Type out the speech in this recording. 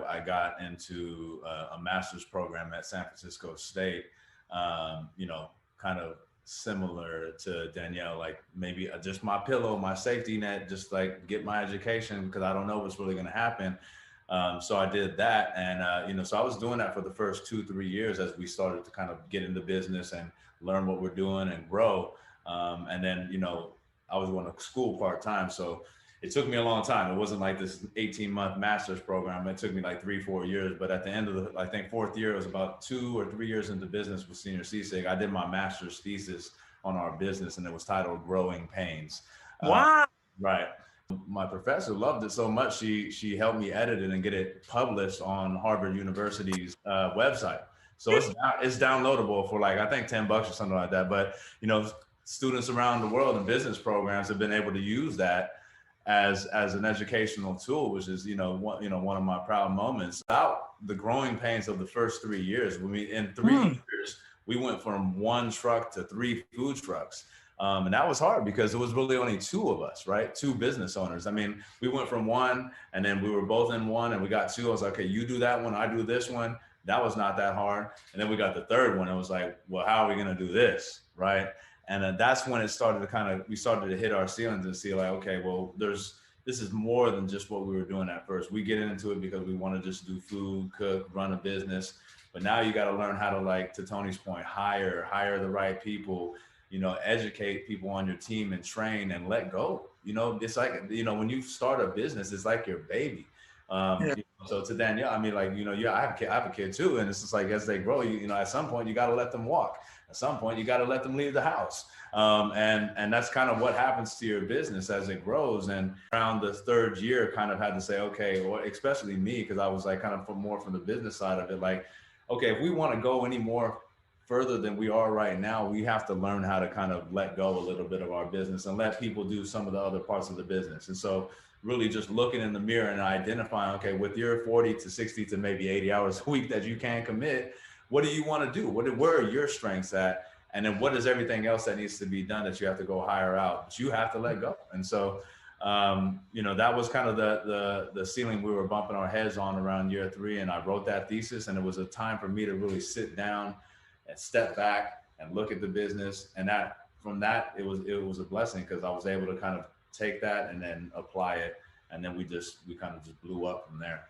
I got into a master's program at San Francisco State, you know, kind of similar to Danielle, like maybe just my pillow, my safety net, just like get my education because I don't know what's really going to happen. So I did that, and you know, so I was doing that for the first 2, 3 years as we started to kind of get into business and learn what we're doing and grow. And then, you know, I was going to school part time, so it took me a long time. It wasn't like this 18-month master's program. It took me like 3, 4 years. But at the end of the, I think fourth year, it was about 2 or 3 years into business with Senior Sisig. I did my master's thesis on our business, and it was titled "Growing Pains." Uh, Wow. right. My professor loved it so much, she helped me edit it and get it published on Harvard University's website. So it's downloadable for like I think $10 or something like that. But you know, students around the world in business programs have been able to use that as an educational tool, which is one of my proud moments. About the growing pains of the first 3 years, when we in 3 years we went from one truck to three food trucks. And that was hard because it was really only two of us, right? Two business owners. I mean, we went from one and then we were both in one and we got two. I was like, okay, you do that one, I do this one. That was not that hard. And then we got the third one. It was like, well, how are we going to do this? Right. And then that's when it started to we started to hit our ceilings and see like, okay, well, this is more than just what we were doing at first. We get into it because we want to just do food, cook, run a business. But now you got to learn how to, like, to Tony's point, hire the right people, you know, educate people on your team and train and let go. You know, it's like, you know, when you start a business, it's like your baby. Yeah. So to Danielle, I mean, like, you know, yeah, I have a kid too. And it's just like, as they grow, you know, at some point you got to let them walk. At some point you got to let them leave the house. And that's kind of what happens to your business as it grows. And around the third year, kind of had to say, okay, well, especially me, because I was like kind of more from the business side of it, like, okay, if we want to go any more further than we are right now, we have to learn how to kind of let go a little bit of our business and let people do some of the other parts of the business. And so really just looking in the mirror and identifying, okay, with your 40 to 60 to maybe 80 hours a week that you can commit, what do you want to do? Where are your strengths at? And then what is everything else that needs to be done that you have to go hire out, but you have to let go. And so, you know, that was kind of the ceiling we were bumping our heads on around year 3. And I wrote that thesis, and it was a time for me to really sit down and step back and look at the business. And that from that, it was a blessing because I was able to kind of take that and then apply it. And then we kind of just blew up from there.